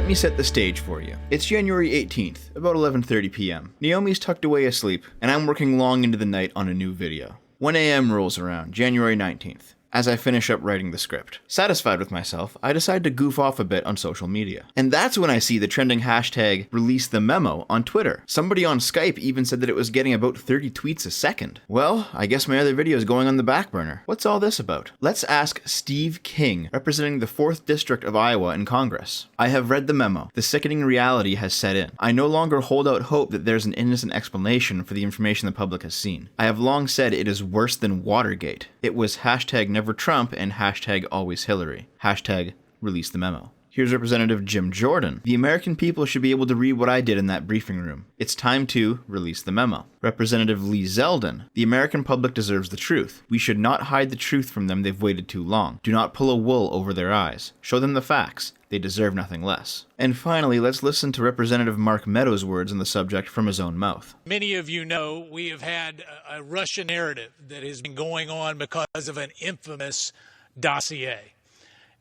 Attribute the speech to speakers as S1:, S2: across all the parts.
S1: Let me set the stage for you. It's January 18th, about 11:30 p.m. Naomi's tucked away asleep, and I'm working long into the night on a new video. 1 a.m. rolls around, January 19th. As I finish up writing the script. Satisfied with myself, I decide to goof off a bit on social media. And that's when I see the trending hashtag release the memo on Twitter. Somebody on Skype even said that it was getting about 30 tweets a second. Well, I guess my other video is going on the back burner. What's all this about? Let's ask Steve King, representing the 4th District of Iowa in Congress. I have read the memo. The sickening reality has set in. I no longer hold out hope that there's an innocent explanation for the information the public has seen. I have long said it is worse than Watergate. It was hashtag never Trump and hashtag always Hillary. Hashtag release the memo. Here's Representative Jim Jordan. The American people should be able to read what I did in that briefing room. It's time to release the memo. Representative Lee Zeldin. The American public deserves the truth. We should not hide the truth from them. They've waited too long. Do not pull a wool over their eyes. Show them the facts. They deserve nothing less. And finally, let's listen to Representative Mark Meadows' words on the subject from his own mouth.
S2: Many of you know we have had a Russian narrative that has been going on because of an infamous dossier.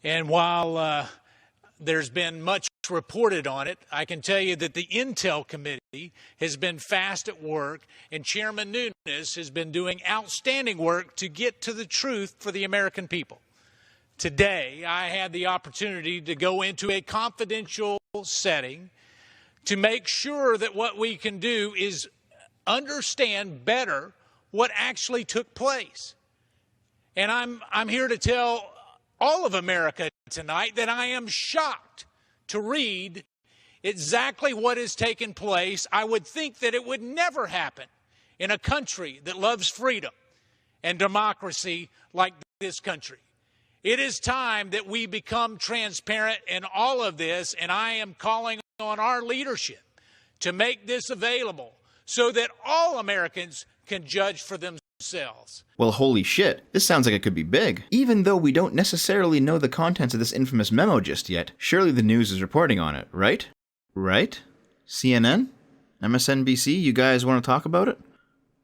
S2: And while there's been much reported on it, I can tell you that the Intel Committee has been fast at work, and Chairman Nunes has been doing outstanding work to get to the truth for the American people. Today, I had the opportunity to go into a confidential setting to make sure that what we can do is understand better what actually took place. And I'm here to tell all of America tonight that I am shocked to read exactly what has taken place. I would think that it would never happen in a country that loves freedom and democracy like this country. It is time that we become transparent in all of this, and I am calling on our leadership to make this available so that all Americans can judge for themselves.
S1: Well, holy shit, this sounds like it could be big. Even though we don't necessarily know the contents of this infamous memo just yet, surely the news is reporting on it, right? Right? CNN? MSNBC, you guys want to talk about it?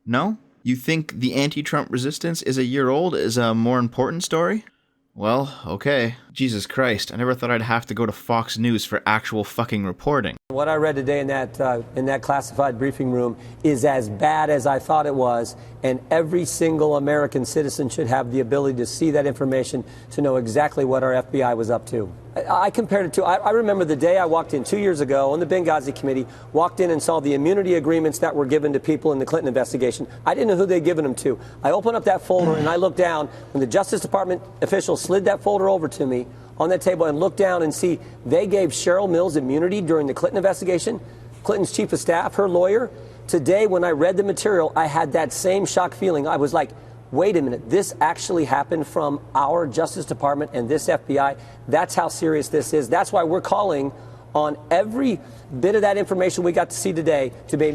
S1: No? You think the anti-Trump resistance is a year old is a more important story? Well, okay. Jesus Christ, I never thought I'd have to go to Fox News for actual fucking reporting.
S3: What I read today in that classified briefing room is as bad as I thought it was, and every single American citizen should have the ability to see that information to know exactly what our FBI was up to. I compared it to, I remember the day I walked in 2 years ago on the Benghazi committee, walked in and saw the immunity agreements that were given to people in the Clinton investigation. I didn't know who they'd given them to. I opened up that folder and I looked down when the Justice Department officials slid that folder over to me on that table and looked down and see they gave Cheryl Mills immunity during the Clinton investigation, Clinton's chief of staff, her lawyer. Today, when I read the material, I had that same shock feeling. I was like, wait a minute, this actually happened from our Justice Department and this FBI. That's how serious this is. That's why we're calling on every bit of that information we got to see today to be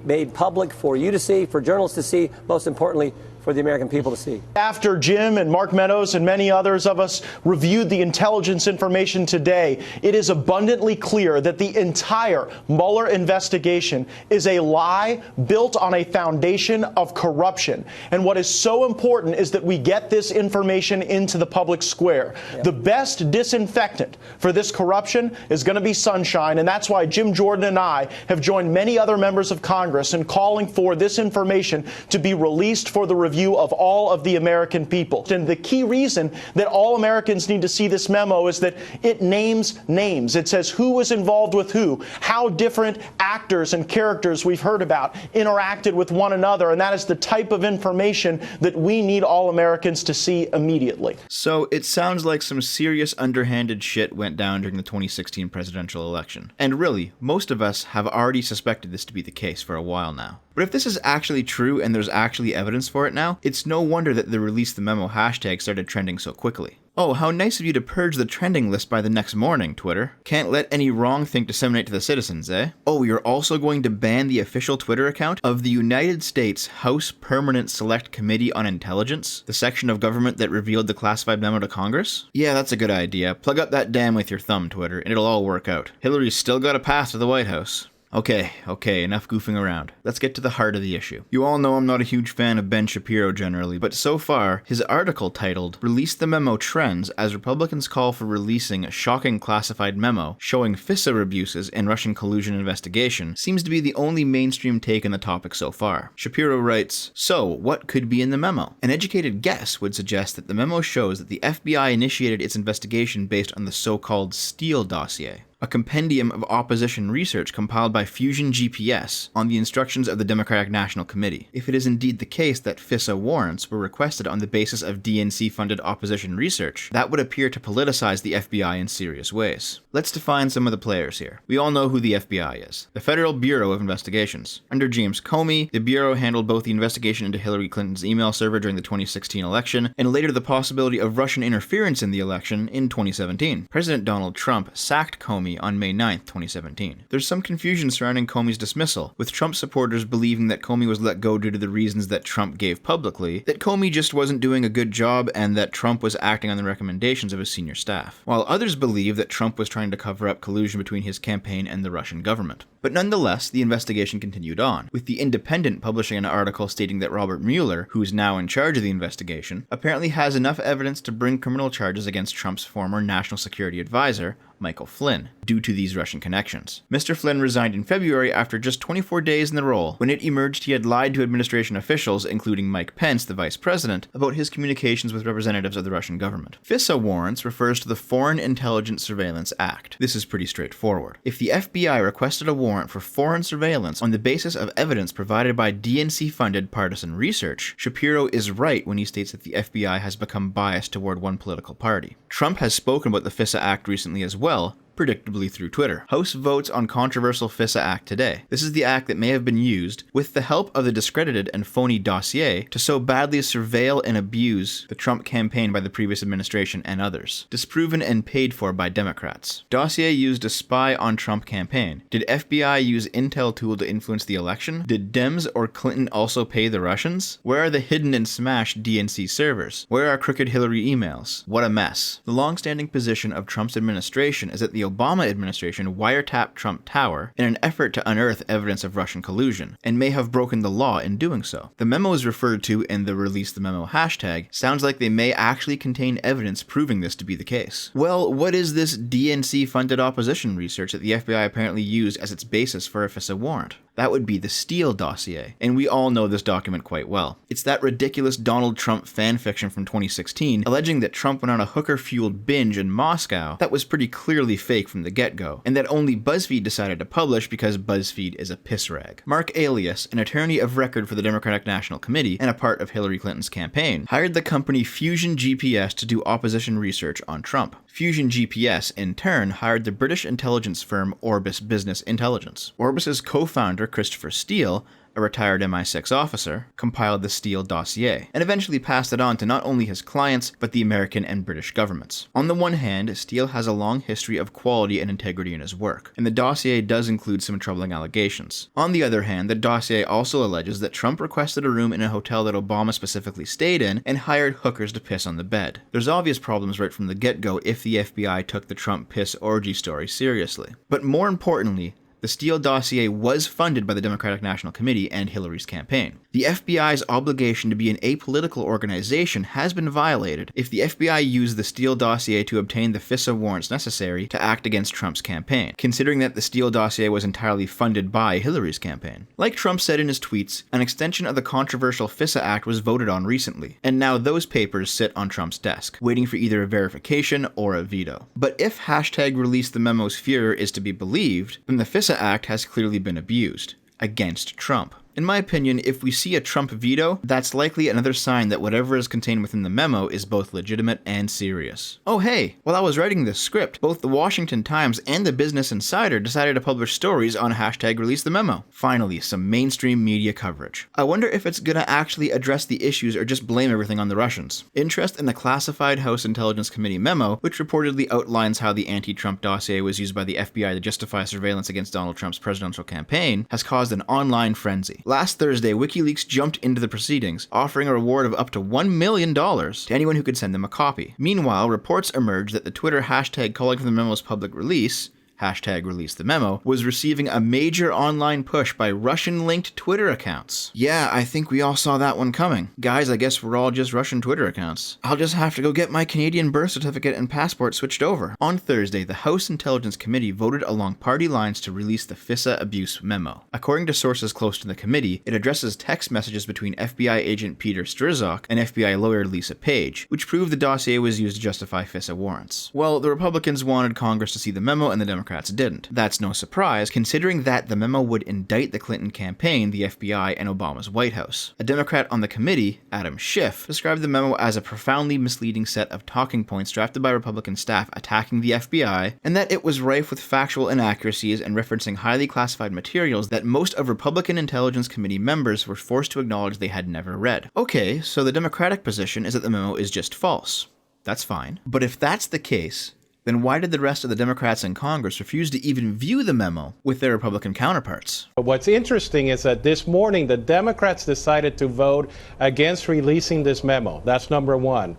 S3: made public for you to see, for journalists to see, most importantly, for the American people to see.
S4: After Jim and Mark Meadows and many others of us reviewed the intelligence information today, it is abundantly clear that the entire Mueller investigation is a lie built on a foundation of corruption. And what is so important is that we get this information into the public square. Yep. The best disinfectant for this corruption is going to be sunshine, and that's why Jim Jordan and I have joined many other members of Congress in calling for this information to be released for the review of all of the American people. And the key reason that all Americans need to see this memo is that it names names. It says who was involved with who, how different actors and characters we've heard about interacted with one another, and that is the type of information that we need all Americans to see immediately.
S1: So it sounds like some serious underhanded shit went down during the 2016 presidential election. And really, most of us have already suspected this to be the case for a while now. But if this is actually true and there's actually evidence for it now, it's no wonder that the release the memo hashtag started trending so quickly. Oh, how nice of you to purge the trending list by the next morning, Twitter. Can't let any wrong thing disseminate to the citizens, eh? Oh, you're also going to ban the official Twitter account of the United States House Permanent Select Committee on Intelligence, the section of government that revealed the classified memo to Congress? Yeah, that's a good idea. Plug up that dam with your thumb, Twitter, and it'll all work out. Hillary's still got a path to the White House. Okay, enough goofing around. Let's get to the heart of the issue. You all know I'm not a huge fan of Ben Shapiro generally, but so far, his article titled, "Release the Memo Trends as Republicans Call for Releasing a Shocking Classified Memo Showing FISA Abuses in Russian Collusion Investigation," seems to be the only mainstream take on the topic so far. Shapiro writes, "So, what could be in the memo? An educated guess would suggest that the memo shows that the FBI initiated its investigation based on the so-called Steele dossier, a compendium of opposition research compiled by Fusion GPS on the instructions of the Democratic National Committee. If it is indeed the case that FISA warrants were requested on the basis of DNC-funded opposition research, that would appear to politicize the FBI in serious ways. Let's define some of the players here. We all know who the FBI is. The Federal Bureau of Investigations. Under James Comey, the Bureau handled both the investigation into Hillary Clinton's email server during the 2016 election, and later the possibility of Russian interference in the election in 2017. President Donald Trump sacked Comey on May 9, 2017. There's some confusion surrounding Comey's dismissal, with Trump supporters believing that Comey was let go due to the reasons that Trump gave publicly, that Comey just wasn't doing a good job, and that Trump was acting on the recommendations of his senior staff, while others believe that Trump was trying to cover up collusion between his campaign and the Russian government. But nonetheless, the investigation continued on, with The Independent publishing an article stating that Robert Mueller, who is now in charge of the investigation, apparently has enough evidence to bring criminal charges against Trump's former national security advisor, Michael Flynn, due to these Russian connections. Mr. Flynn resigned in February after just 24 days in the role, when it emerged he had lied to administration officials, including Mike Pence, the vice president, about his communications with representatives of the Russian government. FISA warrants refers to the Foreign Intelligence Surveillance Act. This is pretty straightforward. If the FBI requested a warrant for foreign surveillance on the basis of evidence provided by DNC-funded partisan research, Shapiro is right when he states that the FBI has become biased toward one political party. Trump has spoken about the FISA Act recently as well, predictably through Twitter. House votes on controversial FISA Act today. This is the act that may have been used, with the help of the discredited and phony dossier, to so badly surveil and abuse the Trump campaign by the previous administration and others. Disproven and paid for by Democrats. Dossier used to spy on Trump campaign. Did FBI use intel tool to influence the election? Did Dems or Clinton also pay the Russians? Where are the hidden and smashed DNC servers? Where are crooked Hillary emails? What a mess. The long-standing position of Trump's administration is that the Obama administration wiretapped Trump Tower in an effort to unearth evidence of Russian collusion, and may have broken the law in doing so. The memos referred to in the Release the Memo hashtag sounds like they may actually contain evidence proving this to be the case. Well, what is this DNC-funded opposition research that the FBI apparently used as its basis for a FISA warrant? That would be the Steele dossier, and we all know this document quite well. It's that ridiculous Donald Trump fanfiction from 2016, alleging that Trump went on a hooker-fueled binge in Moscow that was pretty clearly fake from the get-go, and that only BuzzFeed decided to publish because BuzzFeed is a piss rag. Mark Alias, an attorney of record for the Democratic National Committee and a part of Hillary Clinton's campaign, hired the company Fusion GPS to do opposition research on Trump. Fusion GPS, in turn, hired the British intelligence firm Orbis Business Intelligence. Orbis's co-founder, Christopher Steele, a retired MI6 officer, compiled the Steele dossier, and eventually passed it on to not only his clients, but the American and British governments. On the one hand, Steele has a long history of quality and integrity in his work, and the dossier does include some troubling allegations. On the other hand, the dossier also alleges that Trump requested a room in a hotel that Obama specifically stayed in, and hired hookers to piss on the bed. There's obvious problems right from the get-go if the FBI took the Trump piss orgy story seriously. But more importantly, the Steele dossier was funded by the Democratic National Committee and Hillary's campaign. The FBI's obligation to be an apolitical organization has been violated if the FBI used the Steele dossier to obtain the FISA warrants necessary to act against Trump's campaign, considering that the Steele dossier was entirely funded by Hillary's campaign. Like Trump said in his tweets, an extension of the controversial FISA Act was voted on recently, and now those papers sit on Trump's desk, waiting for either a verification or a veto. But if hashtag Release the Memo's furor is to be believed, then the FISA Act has clearly been abused against Trump. In my opinion, if we see a Trump veto, that's likely another sign that whatever is contained within the memo is both legitimate and serious. Oh hey, while I was writing this script, both the Washington Times and the Business Insider decided to publish stories on hashtag Release the Memo. Finally, some mainstream media coverage. I wonder if it's gonna actually address the issues or just blame everything on the Russians. Interest in the classified House Intelligence Committee memo, which reportedly outlines how the anti-Trump dossier was used by the FBI to justify surveillance against Donald Trump's presidential campaign, has caused an online frenzy. Last Thursday, WikiLeaks jumped into the proceedings, offering a reward of up to $1 million to anyone who could send them a copy. Meanwhile, reports emerged that the Twitter hashtag calling for the memo's public release, #ReleaseTheMemo, was receiving a major online push by Russian-linked Twitter accounts. Yeah, I think we all saw that one coming. Guys, I guess we're all just Russian Twitter accounts. I'll just have to go get my Canadian birth certificate and passport switched over. On Thursday, the House Intelligence Committee voted along party lines to release the FISA abuse memo. According to sources close to the committee, it addresses text messages between FBI agent Peter Strzok and FBI lawyer Lisa Page, which proved the dossier was used to justify FISA warrants. Well, the Republicans wanted Congress to see the memo and the Democrats didn't. That's no surprise, considering that the memo would indict the Clinton campaign, the FBI, and Obama's White House. A Democrat on the committee, Adam Schiff, described the memo as a profoundly misleading set of talking points drafted by Republican staff attacking the FBI, and that it was rife with factual inaccuracies and referencing highly classified materials that most of Republican Intelligence Committee members were forced to acknowledge they had never read. Okay, so the Democratic position is that the memo is just false. That's fine. But if that's the case, then why did the rest of the Democrats in Congress refuse to even view the memo with their Republican counterparts?
S5: What's interesting is that this morning the Democrats decided to vote against releasing this memo. That's number one.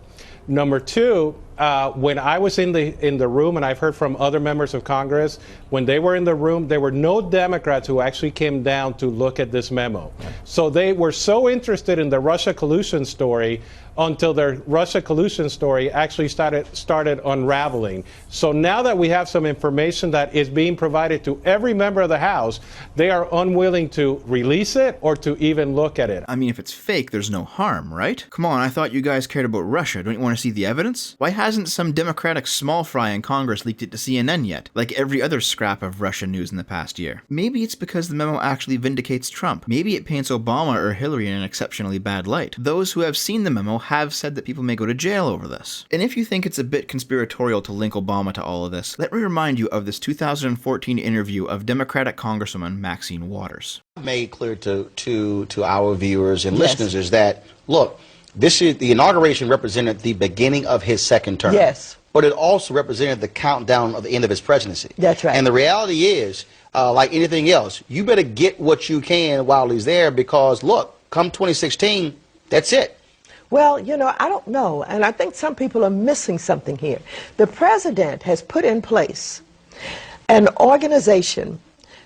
S5: Number two, when I was in the room, and I've heard from other members of Congress, when they were in the room, there were no Democrats who actually came down to look at this memo. So they were so interested in the Russia collusion story until their Russia collusion story actually started unraveling. So now that we have some information that is being provided to every member of the House, they are unwilling to release it or to even look at it.
S1: I mean, if it's fake, there's no harm, right? Come on, I thought you guys cared about Russia. Don't you want to see the evidence? Why hasn't some Democratic small fry in Congress leaked it to CNN yet, like every other scrap of Russia news in the past year? Maybe it's because the memo actually vindicates Trump. Maybe it paints Obama or Hillary in an exceptionally bad light. Those who have seen the memo have said that people may go to jail over this. And if you think it's a bit conspiratorial to link Obama to all of this, let me remind you of this 2014 interview of Democratic Congresswoman Maxine Waters.
S6: Made clear to our viewers and listeners is that, look, this is the inauguration represented the beginning of his second term.
S7: Yes.
S6: But it also represented the countdown of the end of his presidency.
S7: That's right.
S6: And the reality is, like anything else, you better get what you can while he's there because, look, come 2016, that's it.
S7: Well, you know, I don't know, and I think some people are missing something here. The president has put in place an organization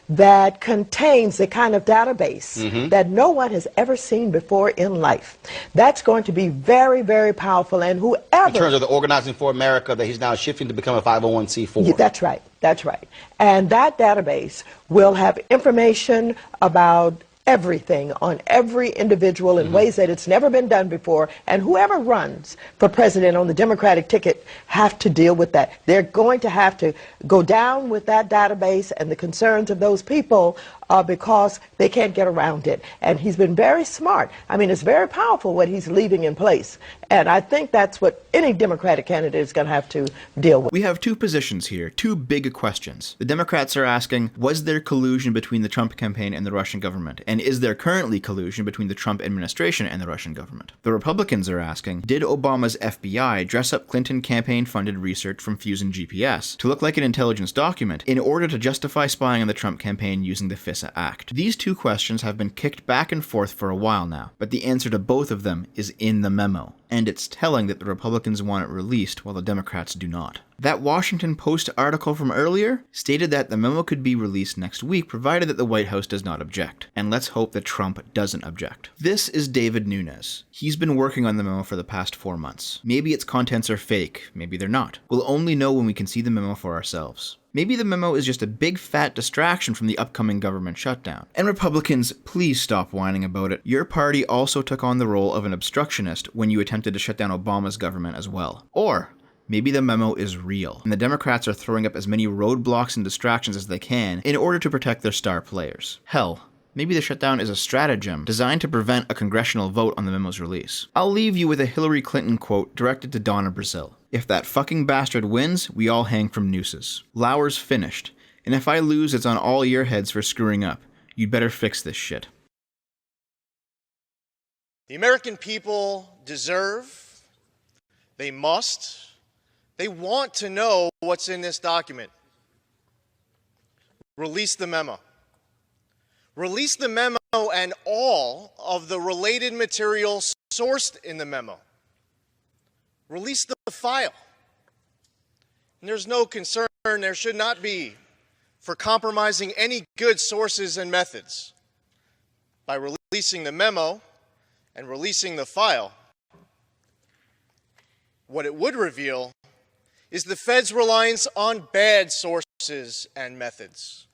S7: that contains the kind of database that no one has ever seen before in life. That's going to be very, very powerful, and whoever...
S6: In terms of the Organizing for America that he's now shifting to become a 501c4.
S7: Yeah, that's right, that's right. And that database will have information about everything on every individual in ways that it's never been done before, and whoever runs for president on the Democratic ticket have to deal with that. They're going to have to go down with that database and the concerns of those people because they can't get around it. And he's been very smart. I mean, it's very powerful what he's leaving in place. And I think that's what any Democratic candidate is going to have to deal with.
S1: We have two positions here, two big questions. The Democrats are asking, was there collusion between the Trump campaign and the Russian government? And is there currently collusion between the Trump administration and the Russian government? The Republicans are asking, did Obama's FBI dress up Clinton campaign-funded research from Fusion GPS to look like an intelligence document in order to justify spying on the Trump campaign using the FISA Act? These two questions have been kicked back and forth for a while now, but the answer to both of them is in the memo. And it's telling that the Republicans want it released while the Democrats do not. That Washington Post article from earlier stated that the memo could be released next week provided that the White House does not object. And let's hope that Trump doesn't object. This is David Nunes. He's been working on the memo for the past 4 months. Maybe its contents are fake, maybe they're not. We'll only know when we can see the memo for ourselves. Maybe the memo is just a big fat distraction from the upcoming government shutdown. And Republicans, please stop whining about it. Your party also took on the role of an obstructionist when you attempted to shut down Obama's government as well. Or maybe the memo is real, and the Democrats are throwing up as many roadblocks and distractions as they can in order to protect their star players. Hell, maybe the shutdown is a stratagem designed to prevent a congressional vote on the memo's release. I'll leave you with a Hillary Clinton quote directed to Donna Brazile. If that fucking bastard wins, we all hang from nooses. Lauer's finished, and if I lose, it's on all your heads for screwing up. You'd better fix this shit.
S8: The American people deserve, they must, they want to know what's in this document. Release the memo. Release the memo and all of the related material sourced in the memo. Release the file. And there's no concern, there should not be for compromising any good sources and methods. By releasing the memo and releasing the file, what it would reveal is the Fed's reliance on bad sources and methods.